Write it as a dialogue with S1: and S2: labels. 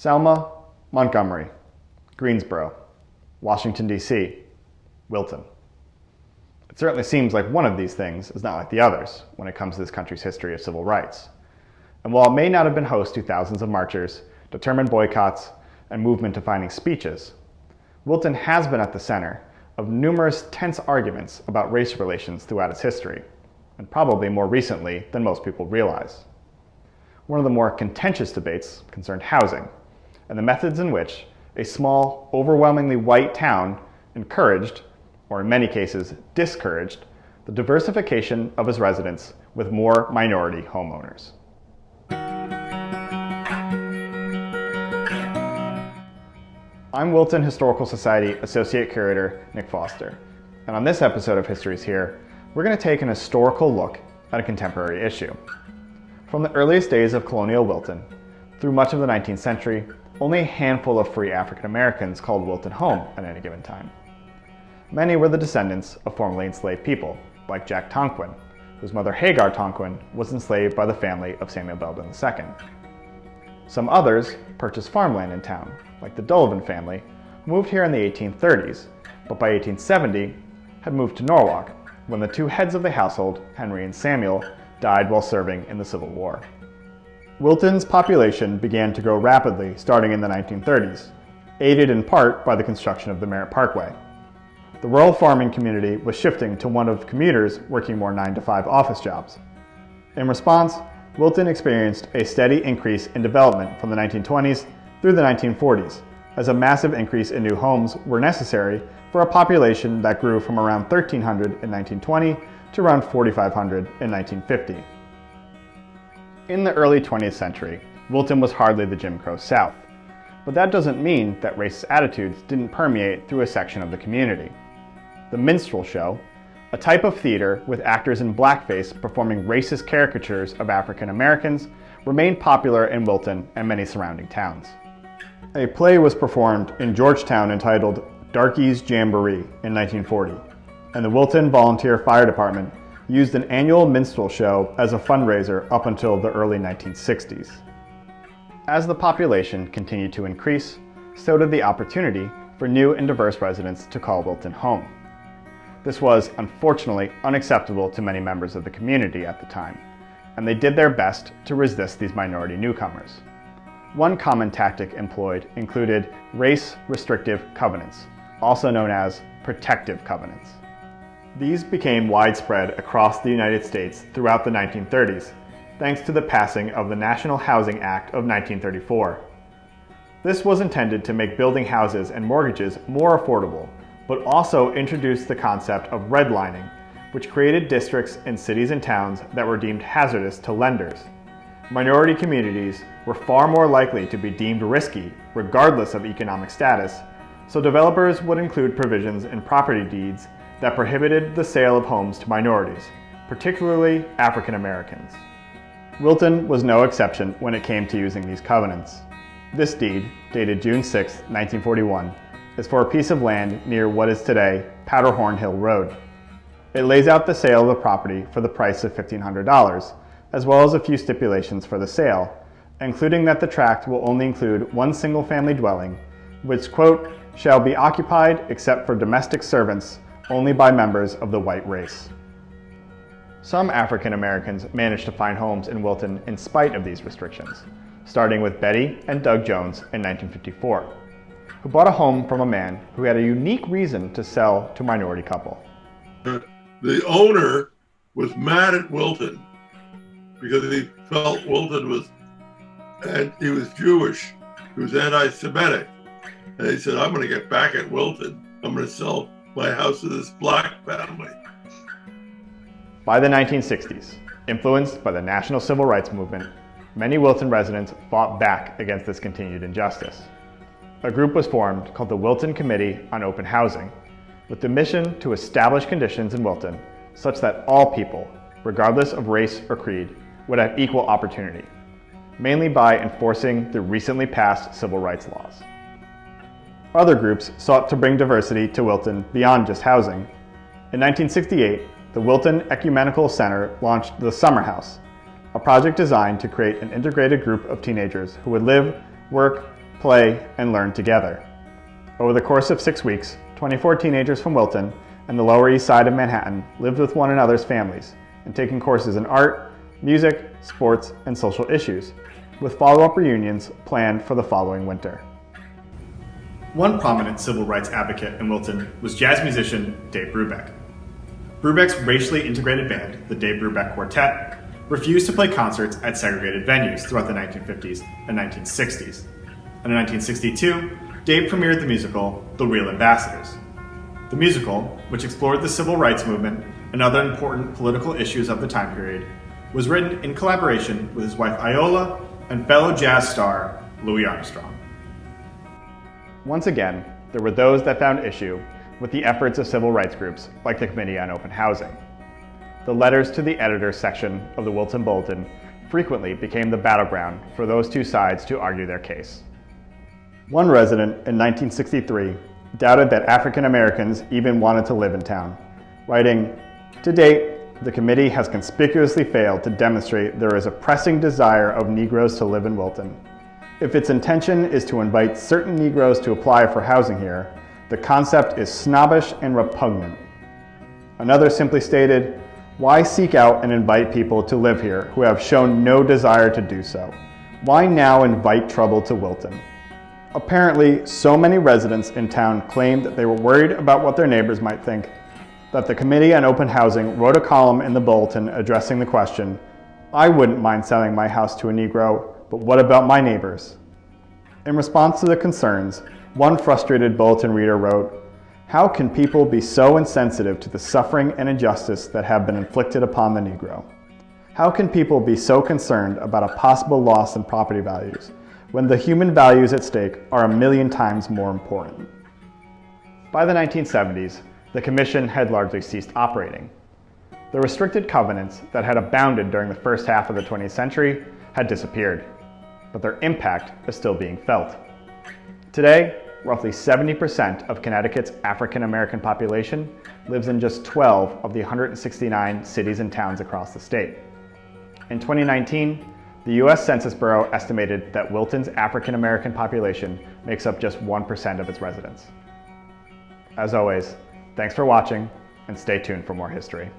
S1: Selma, Montgomery, Greensboro, Washington, D.C., Wilton. It certainly seems like one of these things is not like the others when it comes to this country's history of civil rights. And while it may not have been host to thousands of marchers, determined boycotts, and movement-defining speeches, Wilton has been at the center of numerous tense arguments about race relations throughout its history, and probably more recently than most people realize. One of the more contentious debates concerned housing, and the methods in which a small, overwhelmingly white town encouraged, or in many cases discouraged, the diversification of its residents with more minority homeowners. I'm Wilton Historical Society Associate Curator Nick Foster, and on this episode of History's Here, we're going to take an historical look at a contemporary issue. From the earliest days of colonial Wilton, through much of the 19th century, only a handful of free African Americans called Wilton home at any given time. Many were the descendants of formerly enslaved people, like Jack Tonquin, whose mother Hagar Tonquin was enslaved by the family of Samuel Belden II. Some others purchased farmland in town, like the Dullivan family, who moved here in the 1830s, but by 1870 had moved to Norwalk when the two heads of the household, Henry and Samuel, died while serving in the Civil War. Wilton's population began to grow rapidly starting in the 1930s, aided in part by the construction of the Merritt Parkway. The rural farming community was shifting to one of commuters working more 9-to-5 office jobs. In response, Wilton experienced a steady increase in development from the 1920s through the 1940s, as a massive increase in new homes were necessary for a population that grew from around 1,300 in 1920 to around 4,500 in 1950. In the early 20th century, Wilton was hardly the Jim Crow South, but that doesn't mean that racist attitudes didn't permeate through a section of the community. The Minstrel Show, a type of theater with actors in blackface performing racist caricatures of African Americans, remained popular in Wilton and many surrounding towns. A play was performed in Georgetown entitled Darky's Jamboree in 1940, and the Wilton Volunteer Fire Department used an annual minstrel show as a fundraiser up until the early 1960s. As the population continued to increase, so did the opportunity for new and diverse residents to call Wilton home. This was, unfortunately, unacceptable to many members of the community at the time, and they did their best to resist these minority newcomers. One common tactic employed included race-restrictive covenants, also known as protective covenants. These became widespread across the United States throughout the 1930s, thanks to the passing of the National Housing Act of 1934. This was intended to make building houses and mortgages more affordable, but also introduced the concept of redlining, which created districts in cities and towns that were deemed hazardous to lenders. Minority communities were far more likely to be deemed risky, regardless of economic status, so developers would include provisions in property deeds that prohibited the sale of homes to minorities, particularly African Americans. Wilton was no exception when it came to using these covenants. This deed, dated June 6, 1941, is for a piece of land near what is today Powderhorn Hill Road. It lays out the sale of the property for the price of $1,500, as well as a few stipulations for the sale, including that the tract will only include one single-family dwelling, which, quote, shall be occupied except for domestic servants only by members of the white race. Some African Americans managed to find homes in Wilton in spite of these restrictions, starting with Betty and Doug Jones in 1954, who bought a home from a man who had a unique reason to sell to a minority couple.
S2: The owner was mad at Wilton because he felt Wilton was, and he was Jewish, he was anti-Semitic. And he said, I'm going to get back at Wilton. I'm going to sell my house to this black family.
S1: By the 1960s, influenced by the national civil rights movement, many Wilton residents fought back against this continued injustice. A group was formed called the Wilton Committee on Open Housing, with the mission to establish conditions in Wilton such that all people, regardless of race or creed, would have equal opportunity, mainly by enforcing the recently passed civil rights laws. Other groups sought to bring diversity to Wilton beyond just housing. In 1968, the Wilton Ecumenical Center launched the Summer House, a project designed to create an integrated group of teenagers who would live, work, play, and learn together. Over the course of 6 weeks, 24 teenagers from Wilton and the Lower East Side of Manhattan lived with one another's families and taking courses in art, music, sports, and social issues, with follow-up reunions planned for the following winter.
S3: One prominent civil rights advocate in Wilton was jazz musician Dave Brubeck. Brubeck's racially integrated band, the Dave Brubeck Quartet, refused to play concerts at segregated venues throughout the 1950s and 1960s. And in 1962, Dave premiered the musical The Real Ambassadors. The musical, which explored the civil rights movement and other important political issues of the time period, was written in collaboration with his wife Iola and fellow jazz star Louis Armstrong.
S1: Once again, there were those that found issue with the efforts of civil rights groups like the Committee on Open Housing. The letters to the editor section of the Wilton Bulletin frequently became the battleground for those two sides to argue their case. One resident in 1963 doubted that African Americans even wanted to live in town, writing, "To date, the committee has conspicuously failed to demonstrate there is a pressing desire of Negroes to live in Wilton. If its intention is to invite certain Negroes to apply for housing here, the concept is snobbish and repugnant." Another simply stated, "Why seek out and invite people to live here who have shown no desire to do so? Why now invite trouble to Wilton?" Apparently, so many residents in town claimed that they were worried about what their neighbors might think, that the Committee on Open Housing wrote a column in the Bulletin addressing the question, "I wouldn't mind selling my house to a Negro, but what about my neighbors?" In response to the concerns, one frustrated Bulletin reader wrote, "How can people be so insensitive to the suffering and injustice that have been inflicted upon the Negro? How can people be so concerned about a possible loss in property values when the human values at stake are a million times more important?" By the 1970s, the Commission had largely ceased operating. The restricted covenants that had abounded during the first half of the 20th century had disappeared, but their impact is still being felt. Today, roughly 70% of Connecticut's African American population lives in just 12 of the 169 cities and towns across the state. In 2019, the U.S. Census Bureau estimated that Wilton's African American population makes up just 1% of its residents. As always, thanks for watching, and stay tuned for more history.